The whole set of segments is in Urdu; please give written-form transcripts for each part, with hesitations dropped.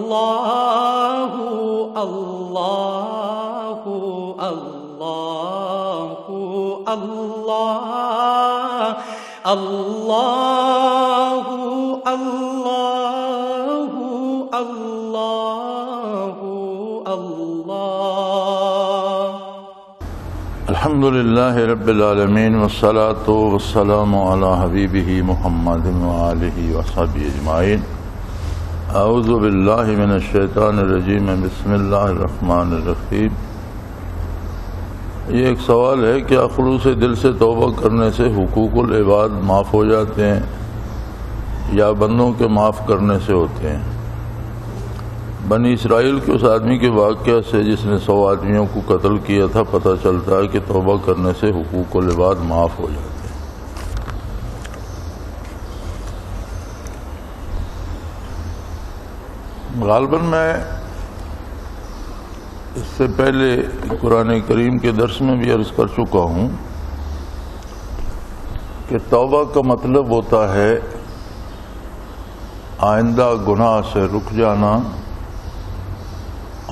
اللہ اللہ اللہ اللہ اللہ اللہ اللہ اللہ۔ الحمدللہ رب العالمین والصلاة والسلام علی حبیبہ محمد وآلہ وصحبہ اجمعین۔ اعوذ باللہ من الشیطان الرجیم، بسم اللہ الرحمن الرحیم۔ یہ ایک سوال ہے، کیا خلوص دل سے توبہ کرنے سے حقوق العباد معاف ہو جاتے ہیں یا بندوں کے معاف کرنے سے ہوتے ہیں؟ بنی اسرائیل کے اس آدمی کے واقعہ سے جس نے 100 آدمیوں کو قتل کیا تھا پتہ چلتا ہے کہ توبہ کرنے سے حقوق العباد معاف ہو جاتے ہیں۔ غالباً میں اس سے پہلے قرآن کریم کے درس میں بھی عرض کر چکا ہوں کہ توبہ کا مطلب ہوتا ہے آئندہ گناہ سے رک جانا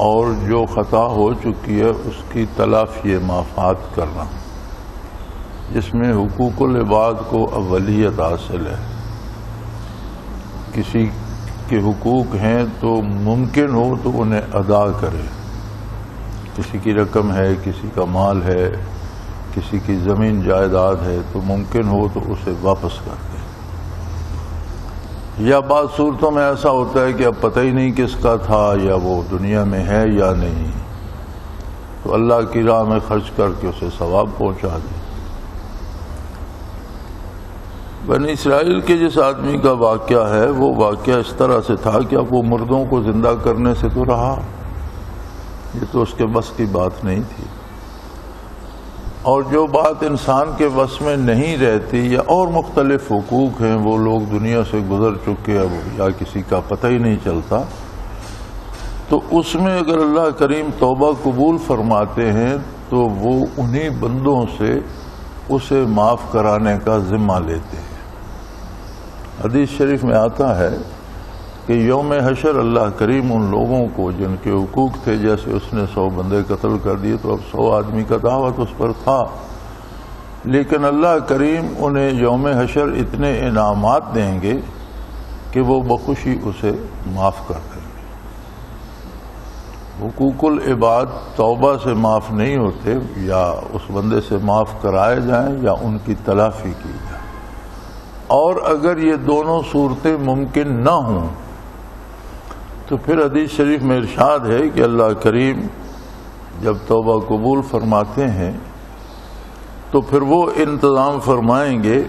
اور جو خطا ہو چکی ہے اس کی تلافی معافات کرنا، جس میں حقوق العباد کو اولیت حاصل ہے۔ کسی کے حقوق ہیں تو ممکن ہو تو انہیں ادا کرے، کسی کی رقم ہے، کسی کا مال ہے، کسی کی زمین جائیداد ہے تو ممکن ہو تو اسے واپس کر دے۔ یا بعض صورتوں میں ایسا ہوتا ہے کہ اب پتہ ہی نہیں کس کا تھا، یا وہ دنیا میں ہے یا نہیں، تو اللہ کی راہ میں خرچ کر کے اسے ثواب پہنچا دے۔ بنی اسرائیل کے جس آدمی کا واقعہ ہے وہ واقعہ اس طرح سے تھا کہ اب وہ مردوں کو زندہ کرنے سے تو رہا، یہ تو اس کے بس کی بات نہیں تھی، اور جو بات انسان کے بس میں نہیں رہتی یا اور مختلف حقوق ہیں وہ لوگ دنیا سے گزر چکے ہیں یا کسی کا پتہ ہی نہیں چلتا، تو اس میں اگر اللہ کریم توبہ قبول فرماتے ہیں تو وہ انہی بندوں سے اسے معاف کرانے کا ذمہ لیتے ہیں۔ حدیث شریف میں آتا ہے کہ یوم حشر اللہ کریم ان لوگوں کو جن کے حقوق تھے، جیسے اس نے 100 بندے قتل کر دیے تو اب 100 آدمی کا دعوت اس پر تھا، لیکن اللہ کریم انہیں یوم حشر اتنے انعامات دیں گے کہ وہ بخوشی اسے معاف کر دیں گے۔ حقوق العباد توبہ سے معاف نہیں ہوتے، یا اس بندے سے معاف کرائے جائیں یا ان کی تلافی کی جائے، اور اگر یہ دونوں صورتیں ممکن نہ ہوں تو پھر حدیث شریف میں ارشاد ہے کہ اللہ کریم جب توبہ قبول فرماتے ہیں تو پھر وہ انتظام فرمائیں گے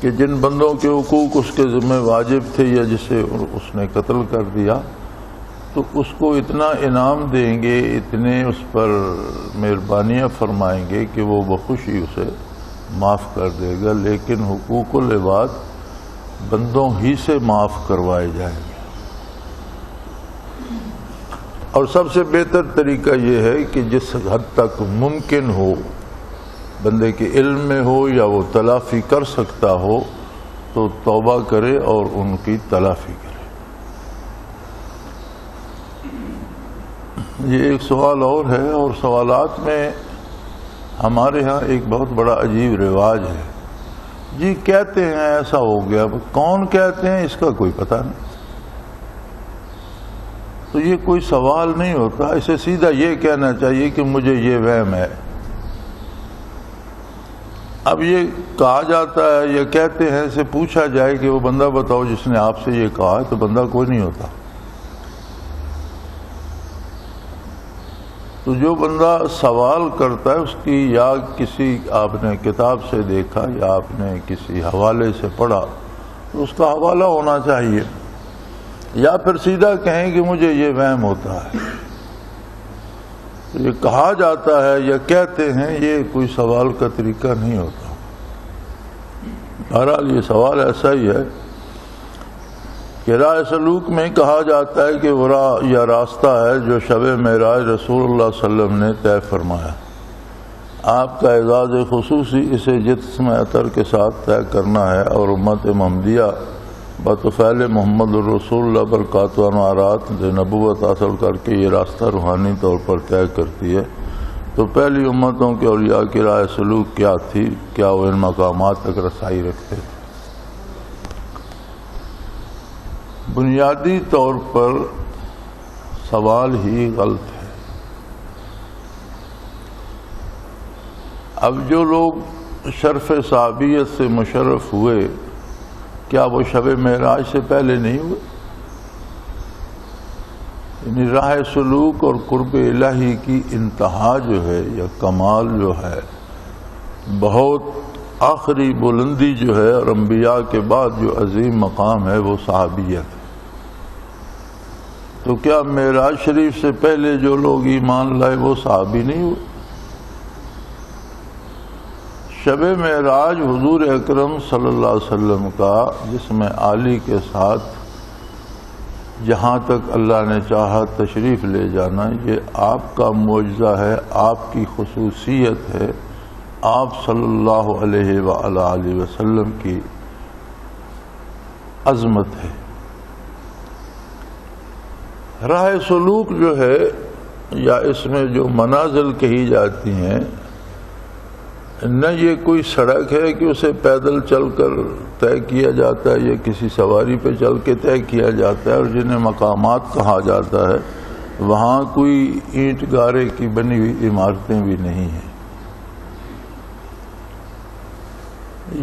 کہ جن بندوں کے حقوق اس کے ذمہ واجب تھے یا جسے اس نے قتل کر دیا تو اس کو اتنا انعام دیں گے، اتنے اس پر مہربانیاں فرمائیں گے کہ وہ بخوشی اسے معاف کر دے گا، لیکن حقوق العباد بندوں ہی سے معاف کروائے جائیں گے۔ اور سب سے بہتر طریقہ یہ ہے کہ جس حد تک ممکن ہو، بندے کے علم میں ہو یا وہ تلافی کر سکتا ہو تو توبہ کرے اور ان کی تلافی کرے۔ یہ ایک سوال اور ہے، اور سوالات میں ہمارے ہاں ایک بہت بڑا عجیب رواج ہے، جی کہتے ہیں ایسا ہو گیا، کون کہتے ہیں اس کا کوئی پتہ نہیں، تو یہ کوئی سوال نہیں ہوتا، اسے سیدھا یہ کہنا چاہیے کہ مجھے یہ وہم ہے۔ اب یہ کہا جاتا ہے یا کہتے ہیں، اسے پوچھا جائے کہ وہ بندہ بتاؤ جس نے آپ سے یہ کہا ہے، تو بندہ کوئی نہیں ہوتا۔ تو جو بندہ سوال کرتا ہے اس کی یا کسی آپ نے کتاب سے دیکھا یا آپ نے کسی حوالے سے پڑھا تو اس کا حوالہ ہونا چاہیے، یا پھر سیدھا کہیں کہ مجھے یہ وہم ہوتا ہے۔ یہ کہا جاتا ہے یا کہتے ہیں، یہ کوئی سوال کا طریقہ نہیں ہوتا۔ بہرحال یہ سوال ایسا ہی ہے کہ راہ سلوک میں کہا جاتا ہے کہ وہ راہ یا راستہ ہے جو شب معراج رسول اللہ صلی اللہ علیہ وسلم نے طے فرمایا۔ آپ کا اعزاز خصوصی اسے جسم عطر کے ساتھ طے کرنا ہے، اور امت محمدیہ بطفیل محمد الرسول اللہ برکات و انوارات نبوت حاصل کر کے یہ راستہ روحانی طور پر طے کرتی ہے، تو پہلی امتوں کے اولیاء کی رائے سلوک کیا تھی؟ کیا وہ ان مقامات تک رسائی رکھتے تھے؟ بنیادی طور پر سوال ہی غلط ہے۔ اب جو لوگ شرف صحابیت سے مشرف ہوئے، کیا وہ شب معراج سے پہلے نہیں ہوئے؟ یعنی راہ سلوک اور قرب الہی کی انتہا جو ہے یا کمال جو ہے، بہت آخری بلندی جو ہے، اور انبیاء کے بعد جو عظیم مقام ہے وہ صحابیت ہے۔ تو کیا معراج شریف سے پہلے جو لوگ ایمان لائے وہ صحابی نہیں ہوئے؟ شب معراج حضور اکرم صلی اللہ علیہ وسلم کا جسم عالی کے ساتھ جہاں تک اللہ نے چاہا تشریف لے جانا، یہ آپ کا معجزہ ہے، آپ کی خصوصیت ہے، آپ صلی اللہ علیہ وآلہ وسلم کی عظمت ہے۔ راہ سلوک جو ہے یا اس میں جو منازل کہی جاتی ہیں، نہ یہ کوئی سڑک ہے کہ اسے پیدل چل کر طے کیا جاتا ہے یا کسی سواری پہ چل کے طے کیا جاتا ہے، اور جنہیں مقامات کہا جاتا ہے وہاں کوئی اینٹ گارے کی بنی ہوئی عمارتیں بھی نہیں ہیں۔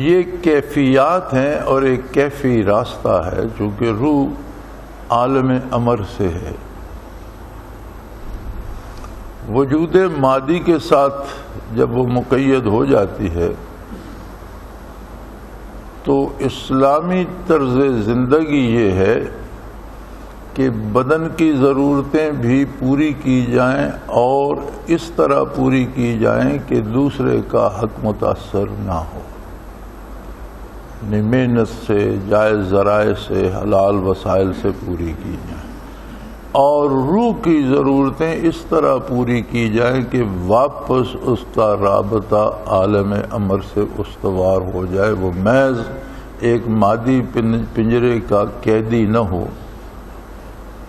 یہ کیفیات ہیں اور ایک کیفی راستہ ہے، چونکہ روح عالم امر سے ہے، وجود مادی کے ساتھ جب وہ مقید ہو جاتی ہے تو اسلامی طرز زندگی یہ ہے کہ بدن کی ضرورتیں بھی پوری کی جائیں اور اس طرح پوری کی جائیں کہ دوسرے کا حق متاثر نہ ہو، محنت سے، جائز ذرائع سے، حلال وسائل سے پوری کی جائیں، اور روح کی ضرورتیں اس طرح پوری کی جائیں کہ واپس اس کا رابطہ عالم امر سے استوار ہو جائے، وہ محض ایک مادی پنجرے کا قیدی نہ ہو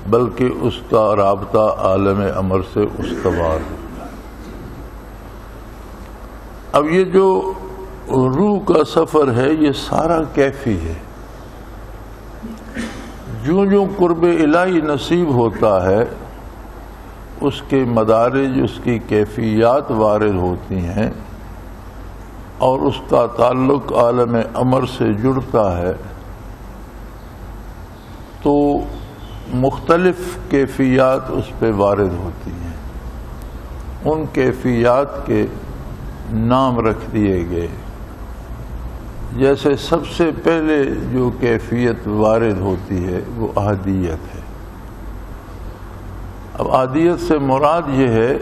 بلکہ اس کا رابطہ عالم امر سے استوار ہو جائے۔ اب یہ جو روح کا سفر ہے یہ سارا کیفی ہے۔ جو قرب الہی نصیب ہوتا ہے اس کے مدارج، اس کی کیفیات وارد ہوتی ہیں اور اس کا تعلق عالم امر سے جڑتا ہے، تو مختلف کیفیات اس پہ وارد ہوتی ہیں۔ ان کیفیات کے نام رکھ دیے گئے، جیسے سب سے پہلے جو کیفیت وارد ہوتی ہے وہ احدیت ہے۔ اب احدیت سے مراد یہ ہے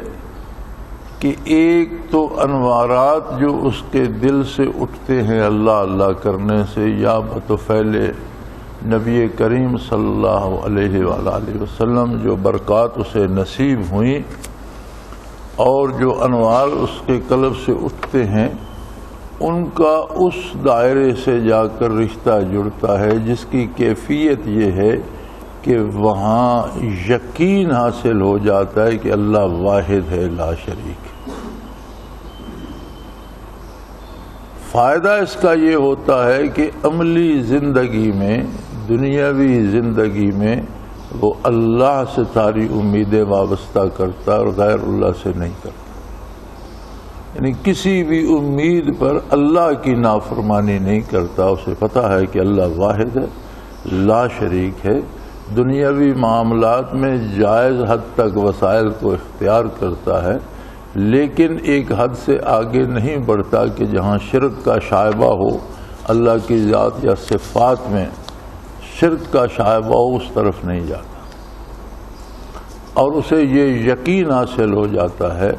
کہ ایک تو انوارات جو اس کے دل سے اٹھتے ہیں اللہ اللہ کرنے سے، یا بطفیل نبی کریم صلی اللہ علیہ وآلہ وسلم جو برکات اسے نصیب ہوئیں اور جو انوار اس کے قلب سے اٹھتے ہیں، ان کا اس دائرے سے جا کر رشتہ جڑتا ہے جس کی کیفیت یہ ہے کہ وہاں یقین حاصل ہو جاتا ہے کہ اللہ واحد ہے، لا شریک۔ فائدہ اس کا یہ ہوتا ہے کہ عملی زندگی میں، دنیاوی زندگی میں وہ اللہ سے ساری امیدیں وابستہ کرتا اور غیر اللہ سے نہیں کرتا، یعنی کسی بھی امید پر اللہ کی نافرمانی نہیں کرتا۔ اسے پتہ ہے کہ اللہ واحد ہے، لا شریک ہے، دنیاوی معاملات میں جائز حد تک وسائل کو اختیار کرتا ہے، لیکن ایک حد سے آگے نہیں بڑھتا کہ جہاں شرک کا شائبہ ہو، اللہ کی ذات یا صفات میں شرک کا شائبہ ہو، اس طرف نہیں جاتا، اور اسے یہ یقین حاصل ہو جاتا ہے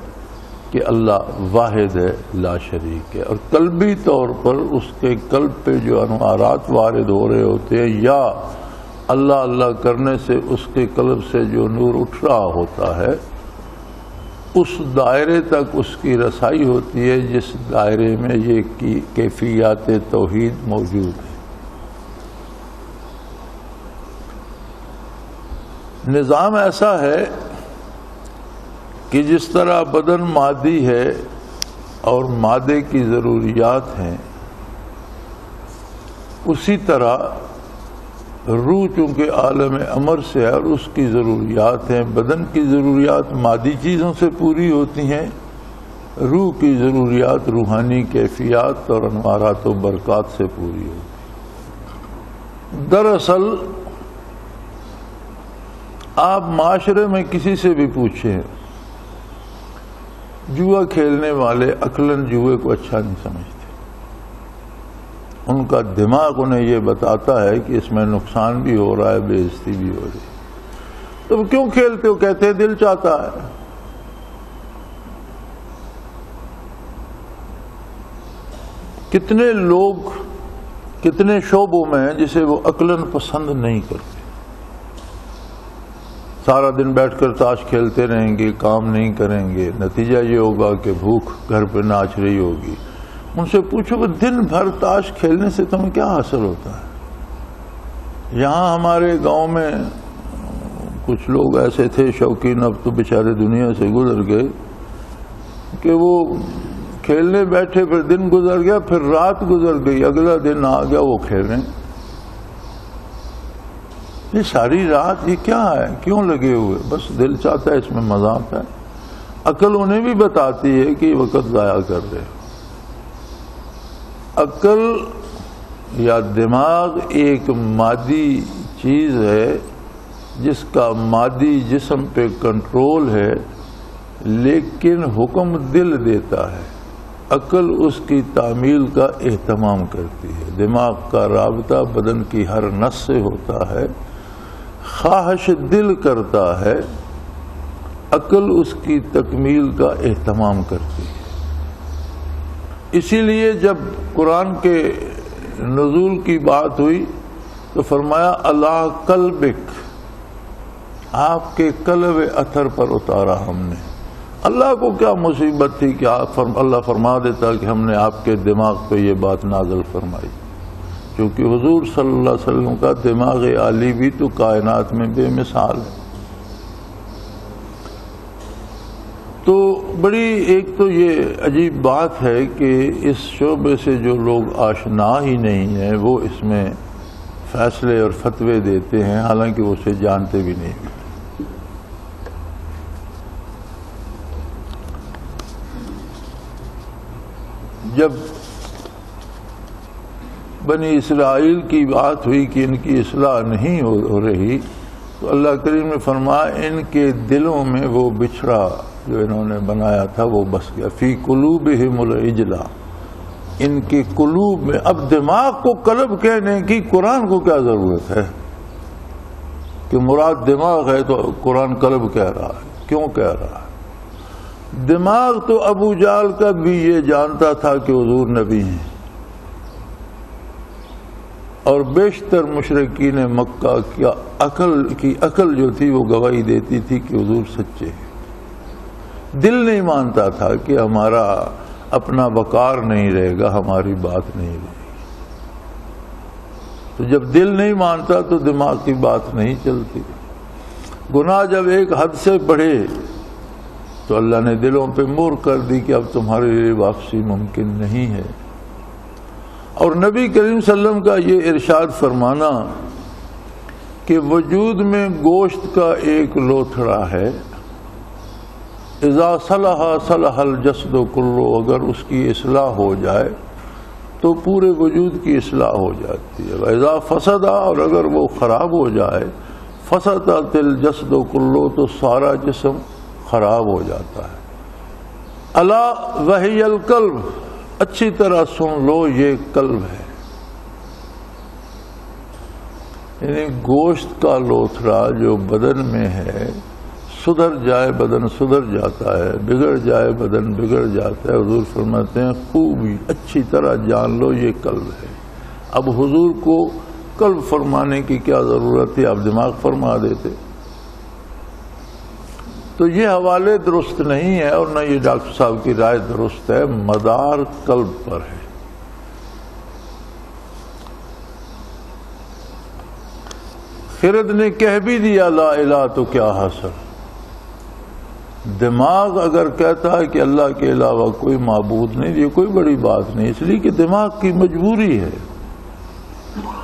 کہ اللہ واحد ہے، لا شریک ہے۔ اور قلبی طور پر اس کے قلب پہ جو انوارات وارد ہو رہے ہوتے ہیں، یا اللہ اللہ کرنے سے اس کے قلب سے جو نور اٹھ رہا ہوتا ہے، اس دائرے تک اس کی رسائی ہوتی ہے جس دائرے میں یہ کیفیات توحید موجود ہے۔ نظام ایسا ہے کہ جس طرح بدن مادی ہے اور مادے کی ضروریات ہیں، اسی طرح روح چونکہ عالم امر سے ہے اور اس کی ضروریات ہیں. بدن کی ضروریات مادی چیزوں سے پوری ہوتی ہیں، روح کی ضروریات روحانی کیفیات اور انوارات و برکات سے پوری ہوتی ہیں. دراصل آپ معاشرے میں کسی سے بھی پوچھیں، جوا کھیلنے والے عقلاً جوئے کو اچھا نہیں سمجھتے. ان کا دماغ انہیں یہ بتاتا ہے کہ اس میں نقصان بھی ہو رہا ہے، بے عزتی بھی ہو رہی ہے. تو کیوں کھیلتے ہو؟ کہتے ہیں دل چاہتا ہے. کتنے لوگ کتنے شعبوں میں ہیں جسے وہ عقلاً پسند نہیں کرتے. سارا دن بیٹھ کر تاش کھیلتے رہیں گے، کام نہیں کریں گے، نتیجہ یہ ہوگا کہ بھوک گھر پہ ناچ رہی ہوگی. ان سے پوچھو کہ دن بھر تاش کھیلنے سے تمہیں کیا حاصل ہوتا ہے؟ یہاں ہمارے گاؤں میں کچھ لوگ ایسے تھے شوقین، اب تو بیچارے دنیا سے گزر گئے، کہ وہ کھیلنے بیٹھے، پھر دن گزر گیا، پھر رات گزر گئی، اگلا دن آ گیا، وہ کھیل رہے ہیں. یہ ساری رات یہ کیا ہے؟ کیوں لگے ہوئے؟ بس دل چاہتا ہے، اس میں مزہ آتا ہے. عقل انہیں بھی بتاتی ہے کہ وقت ضائع کر رہے. عقل یا دماغ ایک مادی چیز ہے جس کا مادی جسم پہ کنٹرول ہے، لیکن حکم دل دیتا ہے. عقل اس کی تعمیل کا اہتمام کرتی ہے. دماغ کا رابطہ بدن کی ہر نس سے ہوتا ہے، خواہش دل کرتا ہے، عقل اس کی تکمیل کا اہتمام کرتی ہے. اسی لیے جب قرآن کے نزول کی بات ہوئی تو فرمایا اللہ قلبک، آپ کے قلب اثر پر اتارا ہم نے. اللہ کو کیا مصیبت تھی کہ اللہ فرما دیتا کہ ہم نے آپ کے دماغ پہ یہ بات نازل فرمائی. کیونکہ حضور صلی اللہ علیہ وسلم کا دماغ عالی بھی تو کائنات میں بے مثال ہے. تو بڑی ایک تو یہ عجیب بات ہے کہ اس شعبے سے جو لوگ آشنا ہی نہیں ہیں وہ اس میں فیصلے اور فتوے دیتے ہیں، حالانکہ وہ اسے جانتے بھی نہیں. جب بنی اسرائیل کی بات ہوئی کہ ان کی اصلاح نہیں ہو رہی تو اللہ کریم نے فرمایا ان کے دلوں میں وہ بچھڑا جو انہوں نے بنایا تھا وہ بس گیا. فی قلوبہم العجلہ، ان کے قلوب میں. اب دماغ کو قلب کہنے کی قرآن کو کیا ضرورت ہے کہ مراد دماغ ہے تو قرآن قلب کہہ رہا ہے؟ کیوں کہہ رہا ہے؟ دماغ تو ابو جہل کا بھی یہ جانتا تھا کہ حضور نبی ہیں، اور بیشتر مشرکین مکہ کی عقل جو تھی وہ گواہی دیتی تھی کہ حضور سچے ہیں. دل نہیں مانتا تھا کہ ہمارا اپنا وقار نہیں رہے گا، ہماری بات نہیں رہے گی. تو جب دل نہیں مانتا تو دماغ کی بات نہیں چلتی. گناہ جب ایک حد سے بڑھے تو اللہ نے دلوں پہ مہر کر دی کہ اب تمہارے لیے واپسی ممکن نہیں ہے. اور نبی کریم صلی اللہ علیہ وسلم کا یہ ارشاد فرمانا کہ وجود میں گوشت کا ایک لوتھڑا ہے، اذا صلح صلح الجسد کلہ، اگر اس کی اصلاح ہو جائے تو پورے وجود کی اصلاح ہو جاتی ہے. اذا فسد، اور اگر وہ خراب ہو جائے، فسدت الجسد کلہ، تو سارا جسم خراب ہو جاتا ہے. الا وہی القلب، اچھی طرح سن لو یہ قلب ہے. یعنی گوشت کا لوتھڑا جو بدن میں ہے، سدھر جائے بدن سدھر جاتا ہے، بگڑ جائے بدن بگڑ جاتا ہے. حضور فرماتے ہیں خوب اچھی طرح جان لو یہ قلب ہے. اب حضور کو قلب فرمانے کی کیا ضرورت تھی؟ آپ دماغ فرما دیتے. تو یہ حوالے درست نہیں ہے اور نہ یہ ڈاکٹر صاحب کی رائے درست ہے. مدار قلب پر ہے. خرد نے کہہ بھی دیا لا الہ تو کیا حاصل. دماغ اگر کہتا ہے کہ اللہ کے علاوہ کوئی معبود نہیں، یہ کوئی بڑی بات نہیں، اس لیے کہ دماغ کی مجبوری ہے.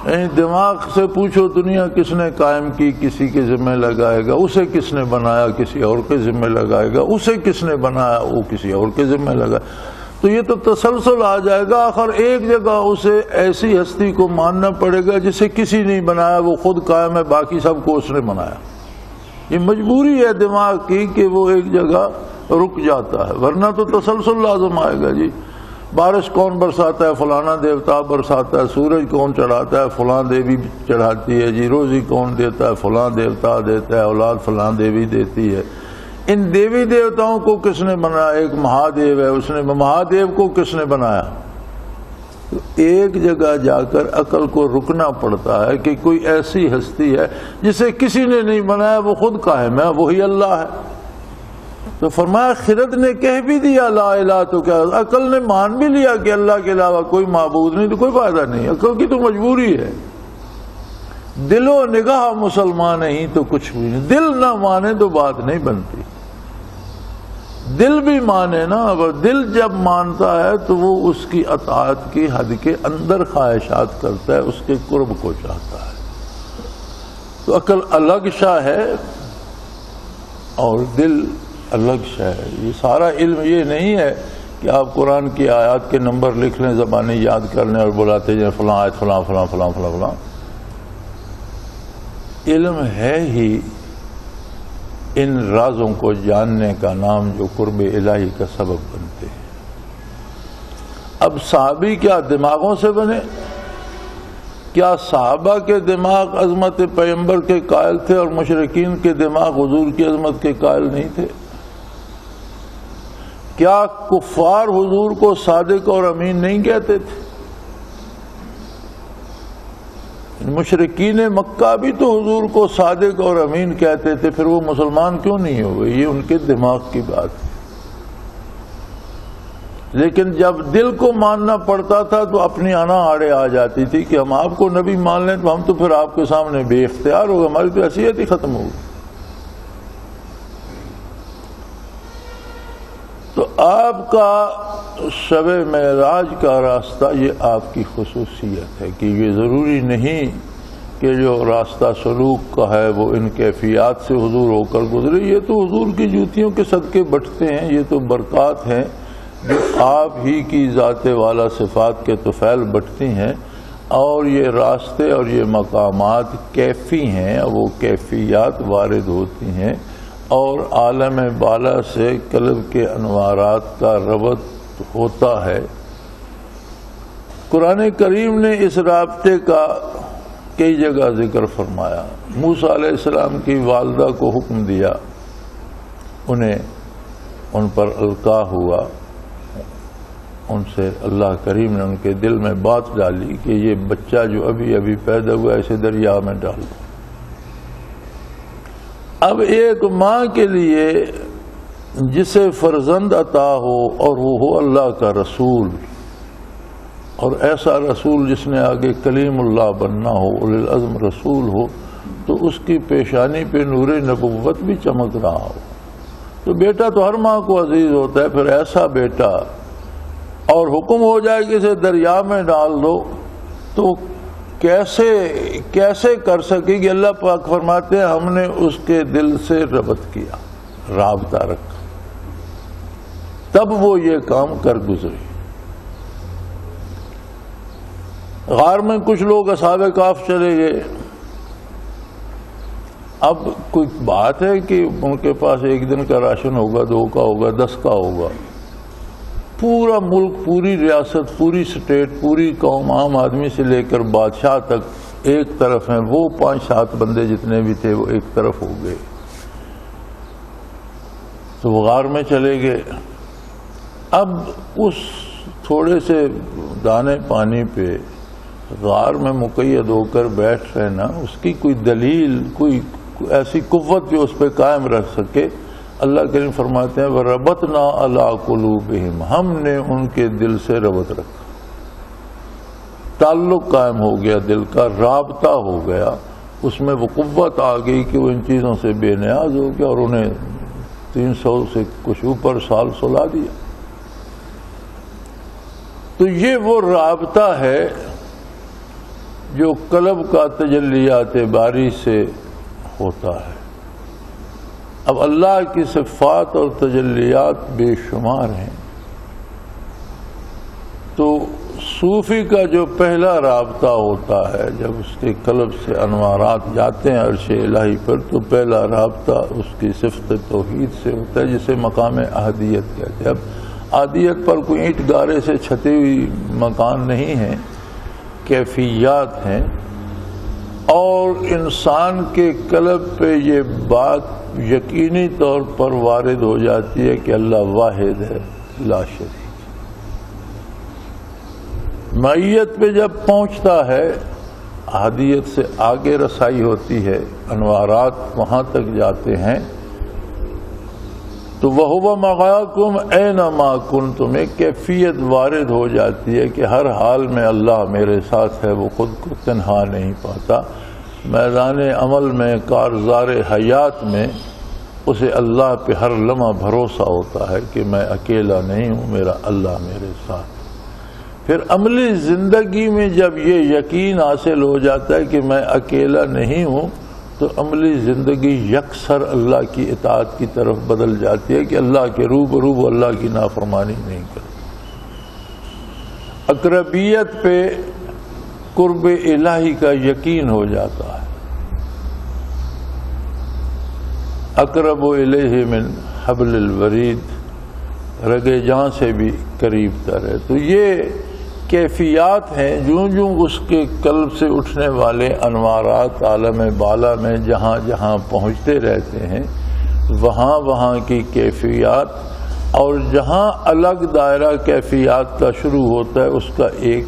یعنی دماغ سے پوچھو دنیا کس نے قائم کی، کسی کے ذمہ لگائے گا. اسے کس نے بنایا، کسی اور کے ذمہ لگائے گا. اسے کس نے بنایا، وہ کسی اور کے ذمہ لگائے. تو یہ تو تسلسل آ جائے گا. آخر ایک جگہ اسے ایسی ہستی کو ماننا پڑے گا جسے کسی نہیں بنایا، وہ خود قائم ہے، باقی سب کو اس نے بنایا. یہ مجبوری ہے دماغ کی کہ وہ ایک جگہ رک جاتا ہے، ورنہ تو تسلسل لازم آئے گا. جی بارش کون برساتا ہے، فلانا دیوتا برساتا ہے. سورج کون چڑھاتا ہے، فلاں دیوی چڑھاتی ہے. جی روزی کون دیتا ہے، فلاں دیوتا دیتا ہے. اولاد فلاں دیوی دیتی ہے. ان دیوی دیوتاؤں کو کس نے بنایا؟ ایک مہادیو ہے، اس نے مہادیو کو کس نے بنایا؟ تو ایک جگہ جا کر عقل کو رکنا پڑتا ہے کہ کوئی ایسی ہستی ہے جسے کسی نے نہیں بنایا، وہ خود قائم ہے، وہی اللہ ہے. تو فرمایا خرد نے کہہ بھی دیا لا الہ تو کیا، عقل نے مان بھی لیا کہ اللہ کے علاوہ کوئی معبود نہیں، تو کوئی فائدہ نہیں. عقل کی تو مجبوری ہے. دل و نگاہ مسلمان ہی تو کچھ بھی نہیں. دل نہ مانے تو بات نہیں بنتی. دل بھی مانے نا، اگر دل جب مانتا ہے تو وہ اس کی اطاعت کی حد کے اندر خواہشات کرتا ہے، اس کے قرب کو چاہتا ہے. تو عقل الگ شاہ ہے اور دل الگ شاہ ہے. یہ سارا علم یہ نہیں ہے کہ آپ قرآن کی آیات کے نمبر لکھ لیں، زبانیں یاد کر لیں اور بلاتے جائیں فلاں آیت فلاں فلاں فلاں فلاں فلاں. علم ہے ہی ان رازوں کو جاننے کا نام جو قرب الہی کا سبب بنتے ہیں. اب صحابی کیا دماغوں سے بنے؟ کیا صحابہ کے دماغ عظمت پیغمبر کے قائل تھے اور مشرکین کے دماغ حضور کی عظمت کے قائل نہیں تھے؟ کیا کفار حضور کو صادق اور امین نہیں کہتے تھے؟ مشرکین مکہ بھی تو حضور کو صادق اور امین کہتے تھے، پھر وہ مسلمان کیوں نہیں ہوئے؟ یہ ان کے دماغ کی بات ہے. لیکن جب دل کو ماننا پڑتا تھا تو اپنی انا آڑے آ جاتی تھی کہ ہم آپ کو نبی مان لیں تو ہم تو پھر آپ کے سامنے بے اختیار ہو گئے، ہماری تو حیثیت ہی ختم ہوگی. تو آپ کا شب معراج کا راستہ یہ آپ کی خصوصیت ہے کہ یہ ضروری نہیں کہ جو راستہ سلوک کا ہے وہ ان کیفیات سے حضور ہو کر گزرے. یہ تو حضور کی جوتیوں کے صدقے بٹتے ہیں، یہ تو برکات ہیں جو آپ ہی کی ذات والا صفات کے طفیل بٹتی ہیں. اور یہ راستے اور یہ مقامات کیفی ہیں، وہ کیفیات وارد ہوتی ہیں اور عالم بالا سے قلب کے انوارات کا ربط ہوتا ہے. قرآن کریم نے اس رابطے کا کئی جگہ ذکر فرمایا. موسیٰ علیہ السلام کی والدہ کو حکم دیا، انہیں ان پر القاء ہوا، ان سے اللہ کریم نے ان کے دل میں بات ڈالی کہ یہ بچہ جو ابھی ابھی پیدا ہوا اسے دریا میں ڈال دو. اب ایک ماں کے لیے جسے فرزند عطا ہو اور وہ ہو اللہ کا رسول، اور ایسا رسول جس نے آگے کلیم اللہ بننا ہو، اولی العزم رسول ہو، تو اس کی پیشانی پہ نور نبوت بھی چمک رہا ہو. تو بیٹا تو ہر ماں کو عزیز ہوتا ہے، پھر ایسا بیٹا اور حکم ہو جائے کہ اسے دریا میں ڈال دو تو کیسے کر سکے گی؟ اللہ پاک فرماتے ہیں ہم نے اس کے دل سے ربط کیا، رابطہ رکھا، تب وہ یہ کام کر گزری. غار میں کچھ لوگ اصحاب کہف چلے گئے. اب کوئی بات ہے کہ ان کے پاس ایک دن کا راشن ہوگا، 2 کا ہوگا، 10 کا ہوگا. پورا ملک، پوری ریاست، پوری سٹیٹ، پوری قوم، عام آدمی سے لے کر بادشاہ تک ایک طرف ہیں. وہ 5-7 بندے جتنے بھی تھے وہ ایک طرف ہو گئے. تو وہ غار میں چلے گئے. اب اس تھوڑے سے دانے پانی پہ غار میں مقید ہو کر بیٹھ رہنا، اس کی کوئی دلیل، کوئی ایسی قوت جو اس پہ قائم رکھ سکے. اللہ کریم فرماتے ہیں وَرَبَطْنَا عَلَىٰ قُلُوبِهِمْ، ہم نے ان کے دل سے ربط رکھا، تعلق قائم ہو گیا، دل کا رابطہ ہو گیا. اس میں وہ قوت آ گئی کہ وہ ان چیزوں سے بے نیاز ہو گیا اور انہیں 300 سے کچھ اوپر سال سلا دیا. تو یہ وہ رابطہ ہے جو قلب کا تجلیات باری سے ہوتا ہے. اب اللہ کی صفات اور تجلیات بے شمار ہیں. تو صوفی کا جو پہلا رابطہ ہوتا ہے جب اس کے قلب سے انوارات جاتے ہیں عرش الہی پر، تو پہلا رابطہ اس کی صفت توحید سے ہوتا ہے جسے مقام احدیت کہتے ہیں. اب احدیت پر کوئی اینٹ گارے سے چھتی ہوئی مکان نہیں ہے، کیفیات ہیں. اور انسان کے قلب پہ یہ بات یقینی طور پر وارد ہو جاتی ہے کہ اللہ واحد ہے لا شریک. معیت پہ جب پہنچتا ہے احدیت سے آگے رسائی ہوتی ہے، انوارات وہاں تک جاتے ہیں. تو وَهُوَ مَعَاكُمْ أَيْنَمَا كُنْتُمْ، ایک کیفیت وارد ہو جاتی ہے کہ ہر حال میں اللہ میرے ساتھ ہے. وہ خود کو تنہا نہیں پاتا. میدان عمل میں، کارزار حیات میں اسے اللہ پہ ہر لمحہ بھروسہ ہوتا ہے کہ میں اکیلا نہیں ہوں، میرا اللہ میرے ساتھ. پھر عملی زندگی میں جب یہ یقین حاصل ہو جاتا ہے کہ میں اکیلا نہیں ہوں، تو عملی زندگی یکسر اللہ کی اطاعت کی طرف بدل جاتی ہے کہ اللہ کے روبرو وہ اللہ کی نافرمانی نہیں کرتا. اقربیت پہ قرب الہی کا یقین ہو جاتا ہے. اقرب الیہ من حبل الورید، رگے جاں سے بھی قریب تر ہے. تو یہ کیفیات ہیں جوں جوں اس کے قلب سے اٹھنے والے انوارات عالم بالا میں جہاں جہاں پہنچتے رہتے ہیں، وہاں وہاں کی کیفیات. اور جہاں الگ دائرہ کیفیات کا شروع ہوتا ہے اس کا ایک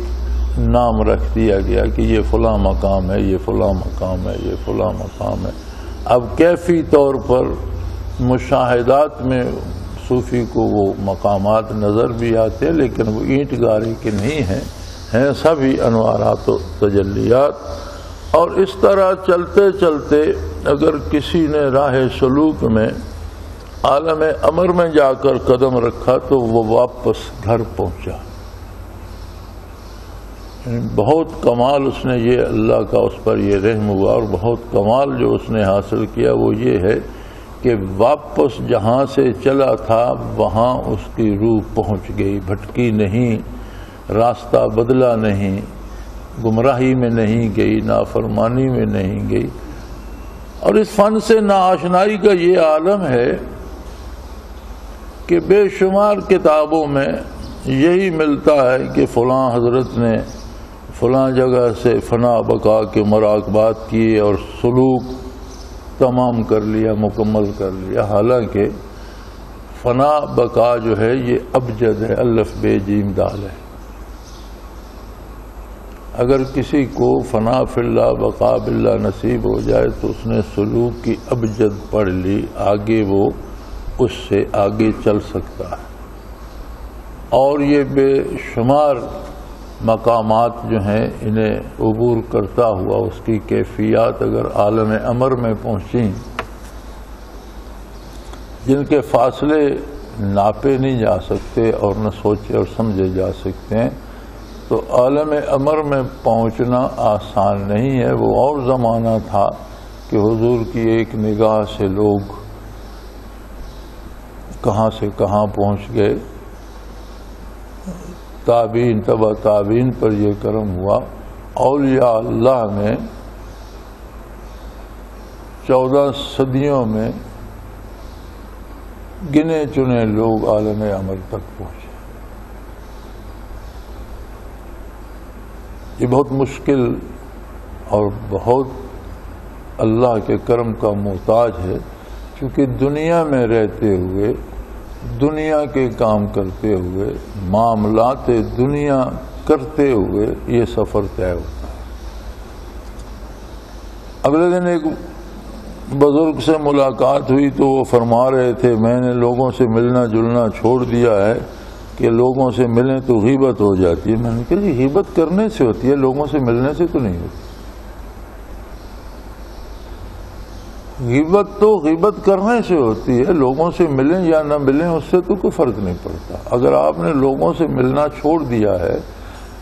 نام رکھ دیا گیا کہ یہ فلاں مقام ہے، یہ فلاں مقام ہے، یہ فلاں مقام ہے. اب کیفی طور پر مشاہدات میں صوفی کو وہ مقامات نظر بھی آتے ہیں، لیکن وہ اینٹ گارے کے نہیں ہیں سبھی انوارات و تجلیات. اور اس طرح چلتے چلتے اگر کسی نے راہ سلوک میں عالم امر میں جا کر قدم رکھا تو وہ واپس گھر پہنچا. بہت کمال اس نے، یہ اللہ کا اس پر یہ رحم ہوا. اور بہت کمال جو اس نے حاصل کیا وہ یہ ہے کہ واپس جہاں سے چلا تھا وہاں اس کی روح پہنچ گئی، بھٹکی نہیں، راستہ بدلا نہیں، گمراہی میں نہیں گئی، نافرمانی میں نہیں گئی. اور اس فن سے ناآشنائی کا یہ عالم ہے کہ بے شمار کتابوں میں یہی ملتا ہے کہ فلاں حضرت نے فلاں جگہ سے فنا بقا کے مراقبات کیے اور سلوک تمام کر لیا، مکمل کر لیا. حالانکہ فنا بقا جو ہے یہ ابجد ہے، الف بے جیم دال ہے. اگر کسی کو فنا فی اللہ بقا باللہ نصیب ہو جائے تو اس نے سلوک کی ابجد پڑھ لی، آگے وہ اس سے آگے چل سکتا ہے. اور یہ بے شمار مقامات جو ہیں انہیں عبور کرتا ہوا اس کی کیفیات اگر عالم امر میں پہنچیں جن کے فاصلے ناپے نہیں جا سکتے اور نہ سوچے اور سمجھے جا سکتے ہیں، تو عالم امر میں پہنچنا آسان نہیں ہے. وہ اور زمانہ تھا کہ حضور کی ایک نگاہ سے لوگ کہاں سے کہاں پہنچ گئے. تابعین تبع تابعین پر یہ کرم ہوا. اولیاء اللہ میں 14 صدیوں میں گنے چنے لوگ عالم امر تک پہنچے. یہ بہت مشکل اور بہت اللہ کے کرم کا محتاج ہے، کیونکہ دنیا میں رہتے ہوئے، دنیا کے کام کرتے ہوئے، معاملات دنیا کرتے ہوئے یہ سفر طے ہوتا ہے. اگلے دن ایک بزرگ سے ملاقات ہوئی تو وہ فرما رہے تھے میں نے لوگوں سے ملنا جلنا چھوڑ دیا ہے کہ لوگوں سے ملیں تو غیبت ہو جاتی ہے. میں نے کہا غیبت کرنے سے ہوتی ہے، لوگوں سے ملنے سے تو نہیں ہوتی. غیبت تو غیبت کرنے سے ہوتی ہے، لوگوں سے ملیں یا نہ ملیں اس سے تو کوئی فرق نہیں پڑتا۔ اگر آپ نے لوگوں سے ملنا چھوڑ دیا ہے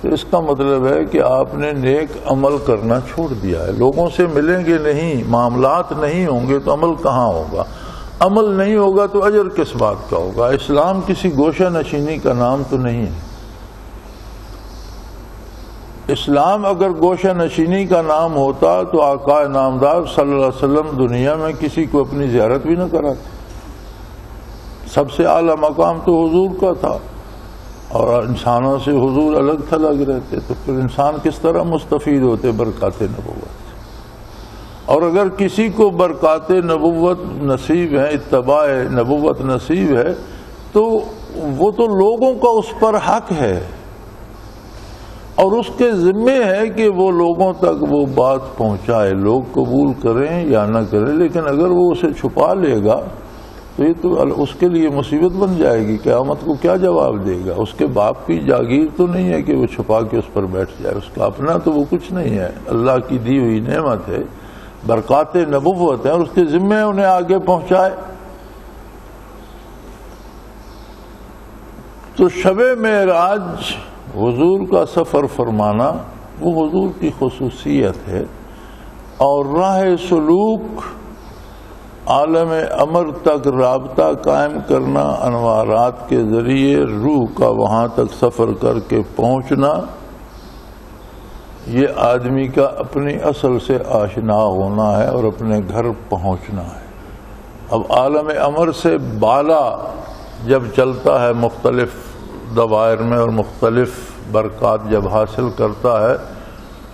تو اس کا مطلب ہے کہ آپ نے نیک عمل کرنا چھوڑ دیا ہے۔ لوگوں سے ملیں گے نہیں، معاملات نہیں ہوں گے تو عمل کہاں ہوگا؟ عمل نہیں ہوگا تو اجر کس بات کا ہوگا؟ اسلام کسی گوشہ نشینی کا نام تو نہیں ہے۔ اسلام اگر گوشہ نشینی کا نام ہوتا تو آقا نامدار صلی اللہ علیہ وسلم دنیا میں کسی کو اپنی زیارت بھی نہ کراتے۔ سب سے اعلیٰ مقام تو حضور کا تھا، اور انسانوں سے حضور الگ تھلگ رہتے، تو پھر انسان کس طرح مستفید ہوتے برکات نبوت سے؟ اور اگر کسی کو برکات نبوت نصیب ہے، اتباع نبوت نصیب ہے، تو وہ تو لوگوں کا اس پر حق ہے اور اس کے ذمے ہے کہ وہ لوگوں تک وہ بات پہنچائے، لوگ قبول کریں یا نہ کریں۔ لیکن اگر وہ اسے چھپا لے گا تو یہ تو اس کے لیے مصیبت بن جائے گی، قیامت کو کیا جواب دے گا؟ اس کے باپ کی جاگیر تو نہیں ہے کہ وہ چھپا کے اس پر بیٹھ جائے، اس کا اپنا تو وہ کچھ نہیں ہے، اللہ کی دی ہوئی نعمت ہے، برکات نبوت ہے، اور اس کے ذمے انہیں آگے پہنچائے۔ تو شب معراج حضور کا سفر فرمانا وہ حضور کی خصوصیت ہے، اور راہ سلوک عالم امر تک رابطہ قائم کرنا، انوارات کے ذریعے روح کا وہاں تک سفر کر کے پہنچنا، یہ آدمی کا اپنی اصل سے آشنا ہونا ہے اور اپنے گھر پہنچنا ہے۔ اب عالم امر سے بالا جب چلتا ہے مختلف دوائر میں اور مختلف برکات جب حاصل کرتا ہے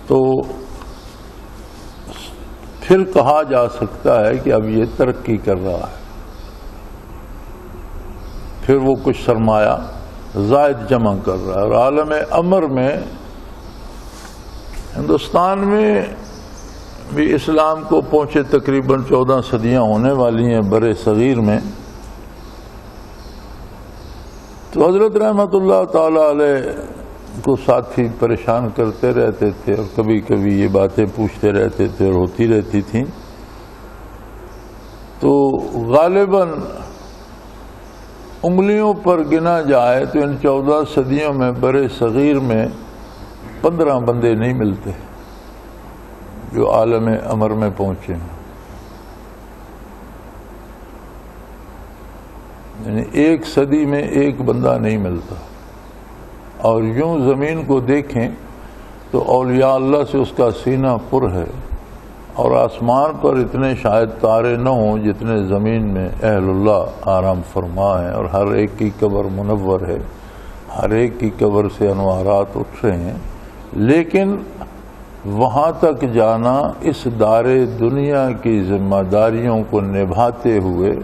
تو پھر کہا جا سکتا ہے کہ اب یہ ترقی کر رہا ہے، پھر وہ کچھ سرمایہ زائد جمع کر رہا ہے۔ اور عالم امر میں ہندوستان میں بھی اسلام کو پہنچے تقریباً 14 صدیاں ہونے والی ہیں برِ صغیر میں۔ تو حضرت رحمت اللہ تعالی علیہ کو ساتھی پریشان کرتے رہتے تھے اور کبھی کبھی یہ باتیں پوچھتے رہتے تھے اور ہوتی رہتی تھیں۔ تو غالباً انگلیوں پر گنا جائے تو ان 14 صدیوں میں برِ صغیر میں 15 بندے نہیں ملتے جو عالم امر میں پہنچے ہیں۔ یعنی ایک صدی میں ایک بندہ نہیں ملتا، اور یوں زمین کو دیکھیں تو اولیاء اللہ سے اس کا سینہ پر ہے، اور آسمان پر اتنے شاید تارے نہ ہوں جتنے زمین میں اہل اللہ آرام فرما ہیں، اور ہر ایک کی قبر منور ہے، ہر ایک کی قبر سے انوارات اٹھ رہے ہیں۔ لیکن وہاں تک جانا اس دار دنیا کی ذمہ داریوں کو نبھاتے ہوئے،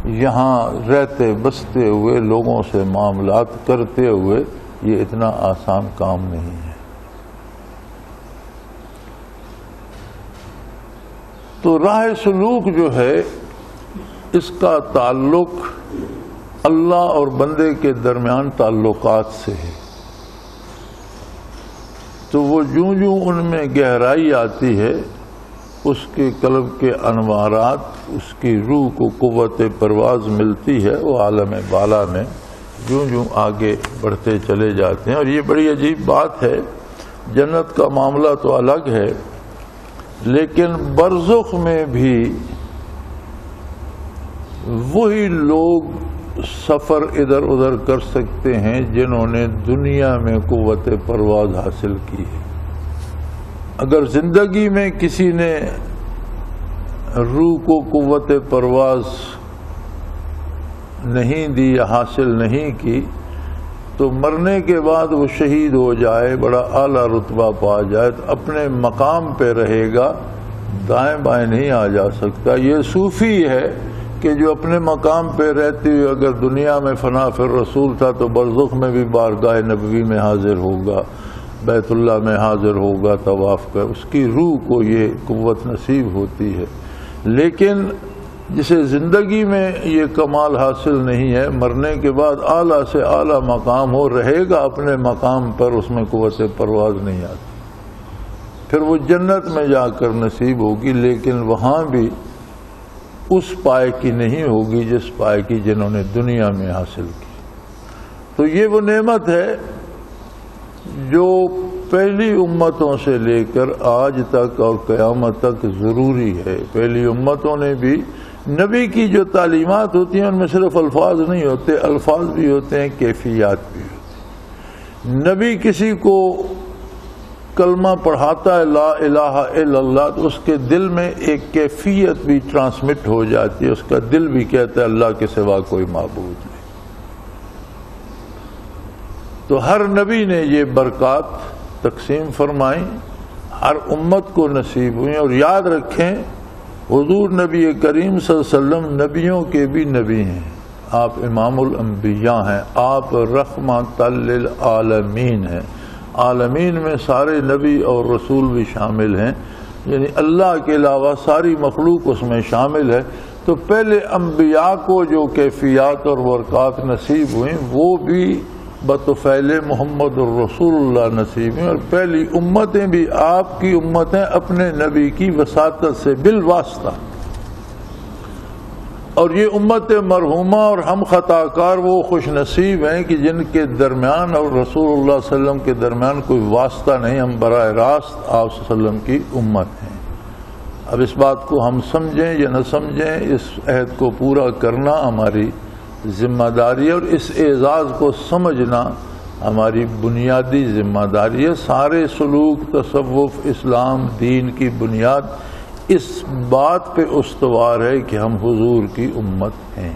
یہاں رہتے بستے ہوئے، لوگوں سے معاملات کرتے ہوئے، یہ اتنا آسان کام نہیں ہے۔ تو راہ سلوک جو ہے اس کا تعلق اللہ اور بندے کے درمیان تعلقات سے ہے۔ تو وہ جوں جوں ان میں گہرائی آتی ہے، اس کے قلب کے انوارات، اس کی روح کو قوت پرواز ملتی ہے، وہ عالم بالا میں جوں جوں آگے بڑھتے چلے جاتے ہیں۔ اور یہ بڑی عجیب بات ہے، جنت کا معاملہ تو الگ ہے، لیکن برزخ میں بھی وہی لوگ سفر ادھر ادھر کر سکتے ہیں جنہوں نے دنیا میں قوت پرواز حاصل کی ہے۔ اگر زندگی میں کسی نے روح کو قوت پرواز نہیں دی یا حاصل نہیں کی، تو مرنے کے بعد وہ شہید ہو جائے، بڑا اعلیٰ رتبہ پا جائے، تو اپنے مقام پہ رہے گا، دائیں بائیں نہیں آ جا سکتا۔ یہ صوفی ہے کہ جو اپنے مقام پہ رہتے ہوئے اگر دنیا میں فنا فی الرسول تھا تو برزخ میں بھی بارگاہ نبوی میں حاضر ہوگا، بیت اللہ میں حاضر ہوگا طواف کر، اس کی روح کو یہ قوت نصیب ہوتی ہے۔ لیکن جسے زندگی میں یہ کمال حاصل نہیں ہے، مرنے کے بعد اعلیٰ سے اعلیٰ مقام ہو، رہے گا اپنے مقام پر، اس میں قوت پرواز نہیں آتی۔ پھر وہ جنت میں جا کر نصیب ہوگی، لیکن وہاں بھی اس پائے کی نہیں ہوگی جس پائے کی جنہوں نے دنیا میں حاصل کی۔ تو یہ وہ نعمت ہے جو پہلی امتوں سے لے کر آج تک اور قیامت تک ضروری ہے۔ پہلی امتوں نے بھی نبی کی جو تعلیمات ہوتی ہیں ان میں صرف الفاظ نہیں ہوتے، الفاظ بھی ہوتے ہیں، کیفیات بھی ہوتی ہیں۔ نبی کسی کو کلمہ پڑھاتا ہے لا الہ الا اللہ تو اس کے دل میں ایک کیفیت بھی ٹرانسمٹ ہو جاتی ہے، اس کا دل بھی کہتا ہے اللہ کے سوا کوئی معبود نہیں۔ تو ہر نبی نے یہ برکات تقسیم فرمائیں، ہر امت کو نصیب ہوئیں۔ اور یاد رکھیں حضور نبی کریم صلی اللہ علیہ وسلم نبیوں کے بھی نبی ہیں، آپ امام الانبیاء ہیں، آپ رحمت للعالمین ہیں، عالمین میں سارے نبی اور رسول بھی شامل ہیں، یعنی اللہ کے علاوہ ساری مخلوق اس میں شامل ہے۔ تو پہلے انبیاء کو جو کیفیات اور برکات نصیب ہوئیں وہ بھی بطفیل محمد الرسول اللہ نصیب ہیں، اور پہلی امتیں بھی آپ کی امتیں اپنے نبی کی وساطت سے بالواسطہ۔ اور یہ امت مرحومہ اور ہم خطا کار وہ خوش نصیب ہیں کہ جن کے درمیان اور رسول اللہ صلی اللہ علیہ وسلم کے درمیان کوئی واسطہ نہیں، ہم براہ راست آپ صلی اللہ علیہ وسلم کی امت ہیں۔ اب اس بات کو ہم سمجھیں یا نہ سمجھیں، اس عہد کو پورا کرنا ہماری ذمہ داری ہے، اور اس اعزاز کو سمجھنا ہماری بنیادی ذمہ داری ہے۔ سارے سلوک، تصوف، اسلام، دین کی بنیاد اس بات پہ استوار ہے کہ ہم حضور کی امت ہیں۔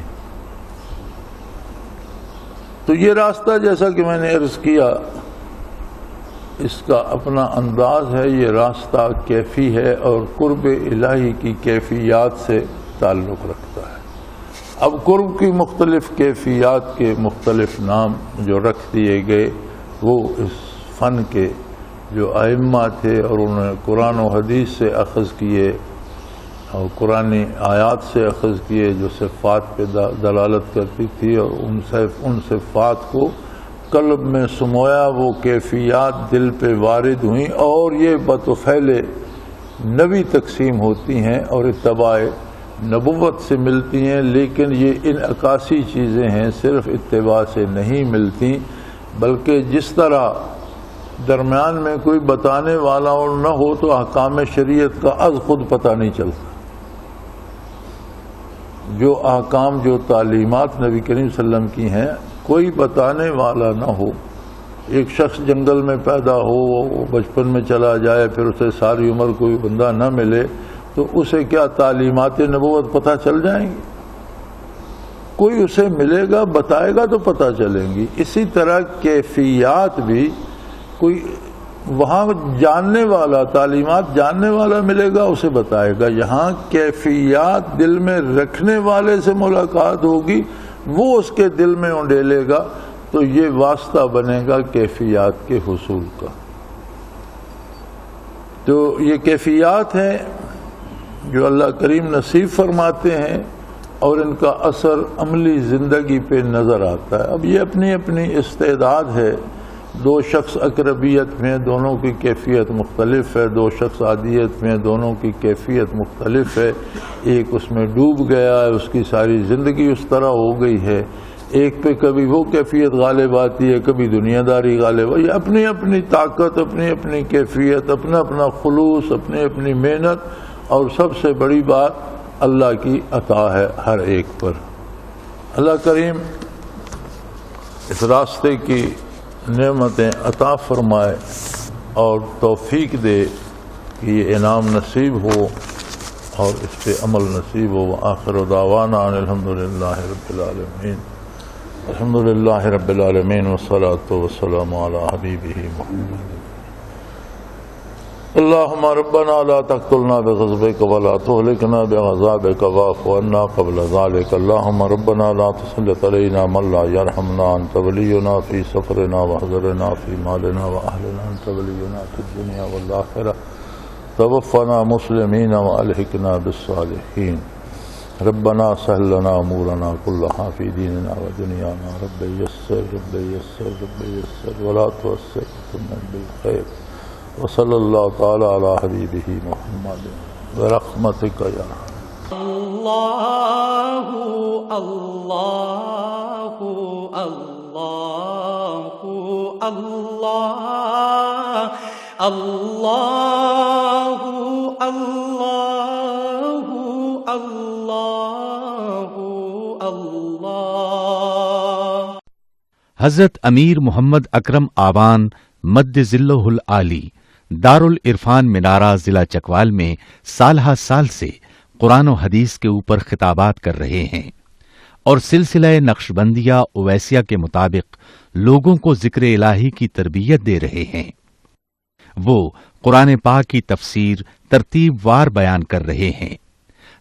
تو یہ راستہ جیسا کہ میں نے عرض کیا اس کا اپنا انداز ہے، یہ راستہ کیفی ہے اور قرب الہی کی کیفیات سے تعلق رکھتا ہے۔ اب قرب کی مختلف کیفیات کے مختلف نام جو رکھ دیے گئے وہ اس فن کے جو ائمہ تھے اور انہوں نے قرآن و حدیث سے اخذ کیے اور قرآن آیات سے اخذ کیے جو صفات پہ دلالت کرتی تھی، اور ان صفات کو قلب میں سمویا، وہ کیفیات دل پہ وارد ہوئیں اور یہ بطفیل نبی تقسیم ہوتی ہیں اور اتباع نبوت سے ملتی ہیں۔ لیکن یہ انعکاسی چیزیں ہیں، صرف اتباع سے نہیں ملتی، بلکہ جس طرح درمیان میں کوئی بتانے والا اور نہ ہو تو احکام شریعت کا از خود پتہ نہیں چلتا۔ جو احکام، جو تعلیمات نبی کریم صلی اللہ علیہ وسلم کی ہیں، کوئی بتانے والا نہ ہو، ایک شخص جنگل میں پیدا ہو، وہ بچپن میں چلا جائے، پھر اسے ساری عمر کوئی بندہ نہ ملے تو اسے کیا تعلیمات نبوت پتہ چل جائیں گی؟ کوئی اسے ملے گا، بتائے گا تو پتہ چلیں گی۔ اسی طرح کیفیات بھی کوئی وہاں جاننے والا، تعلیمات جاننے والا ملے گا، اسے بتائے گا۔ یہاں کیفیات دل میں رکھنے والے سے ملاقات ہوگی، وہ اس کے دل میں انڈیلے گا، تو یہ واسطہ بنے گا کیفیات کے حصول کا۔ تو یہ کیفیات ہیں جو اللہ کریم نصیب فرماتے ہیں اور ان کا اثر عملی زندگی پہ نظر آتا ہے۔ اب یہ اپنی اپنی استعداد ہے، دو شخص اقربیت میں دونوں کی کیفیت مختلف ہے، دو شخص عادیت میں دونوں کی کیفیت مختلف ہے، ایک اس میں ڈوب گیا ہے، اس کی ساری زندگی اس طرح ہو گئی ہے، ایک پہ کبھی وہ کیفیت غالب آتی ہے، کبھی دنیا داری غالب آتی ہے۔ اپنی اپنی طاقت، اپنی اپنی کیفیت، اپنا اپنا خلوص، اپنی اپنی محنت، اور سب سے بڑی بات اللہ کی عطا ہے ہر ایک پر۔ اللہ کریم اس راستے کی نعمتیں عطا فرمائے اور توفیق دے کہ یہ انعام نصیب ہو اور اس پہ عمل نصیب ہو۔ آخر دعوانا ان الحمدللہ رب العالمین، الحمدللہ رب العالمین، والصلاة والسلام علی حبیبہ محمد۔ اللہم ربنا لا تقتلنا بغضبک ولا تہلکنا بعذابک واعف عنا قبل ذلک۔ اللہم ربنا لا تسلط علینا من لا یرحمنا، انت ولینا فی سفرنا وحضرنا فی مالنا واہلنا، انت ولینا فی الدنیا والآخرہ، توفنا مسلمین والحقنا بالصالحین۔ ربنا سهل لنا امورنا كلها في ديننا ودنيانا، رب يسر رب يسر رب يسر ولا تعسر بالخير، وصلی اللہ تعالی علی حبیبہ محمد برحمتک یا اللہ اللہ اللہ اللہ اللہ اللہ اللہ اللہ۔ حضرت امیر محمد اکرم آبان مد ظلہ العالی دارالعرفان منارہ ضلع چکوال میں سالہ سال سے قرآن و حدیث کے اوپر خطابات کر رہے ہیں اور سلسلہ نقشبندیہ اویسیہ کے مطابق لوگوں کو ذکر الہی کی تربیت دے رہے ہیں۔ وہ قرآن پاک کی تفسیر ترتیب وار بیان کر رہے ہیں۔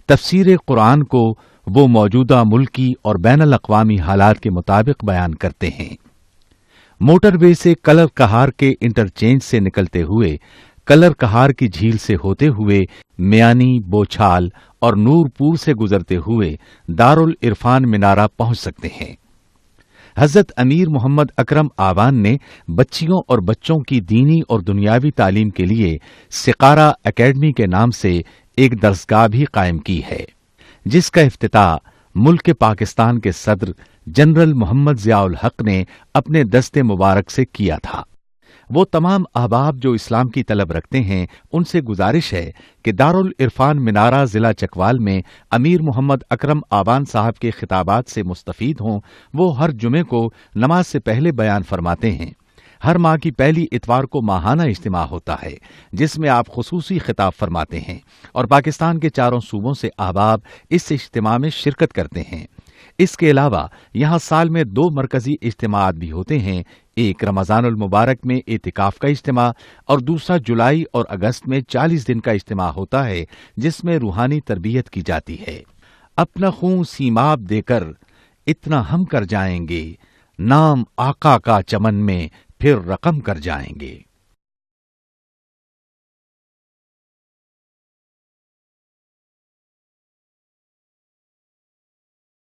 تفسیر قرآن کو وہ موجودہ ملکی اور بین الاقوامی حالات کے مطابق بیان کرتے ہیں۔ موٹر وے سے کلر کہار کے انٹرچینج سے نکلتے ہوئے کلر کہار کی جھیل سے ہوتے ہوئے میانی، بوچھال اور نور پور سے گزرتے ہوئے دارالعرفان منارہ پہنچ سکتے ہیں۔ حضرت امیر محمد اکرم آبان نے بچیوں اور بچوں کی دینی اور دنیاوی تعلیم کے لیے سقارہ اکیڈمی کے نام سے ایک درسگاہ بھی قائم کی ہے، جس کا افتتاح ملک پاکستان کے صدر جنرل محمد ضیاء الحق نے اپنے دست مبارک سے کیا تھا۔ وہ تمام احباب جو اسلام کی طلب رکھتے ہیں ان سے گزارش ہے کہ دارالعرفان منارہ ضلع چکوال میں امیر محمد اکرم آبان صاحب کے خطابات سے مستفید ہوں۔ وہ ہر جمعے کو نماز سے پہلے بیان فرماتے ہیں۔ ہر ماہ کی پہلی اتوار کو ماہانہ اجتماع ہوتا ہے جس میں آپ خصوصی خطاب فرماتے ہیں اور پاکستان کے چاروں صوبوں سے احباب اس اجتماع میں شرکت کرتے ہیں۔ اس کے علاوہ یہاں سال میں 2 مرکزی اجتماعات بھی ہوتے ہیں، ایک رمضان المبارک میں اعتکاف کا اجتماع اور دوسرا جولائی اور اگست میں 40 دن کا اجتماع ہوتا ہے جس میں روحانی تربیت کی جاتی ہے۔ اپنا خون سیماب دے کر اتنا ہم کر جائیں گے، نام آقا کا چمن میں پھر رقم کر جائیں گے۔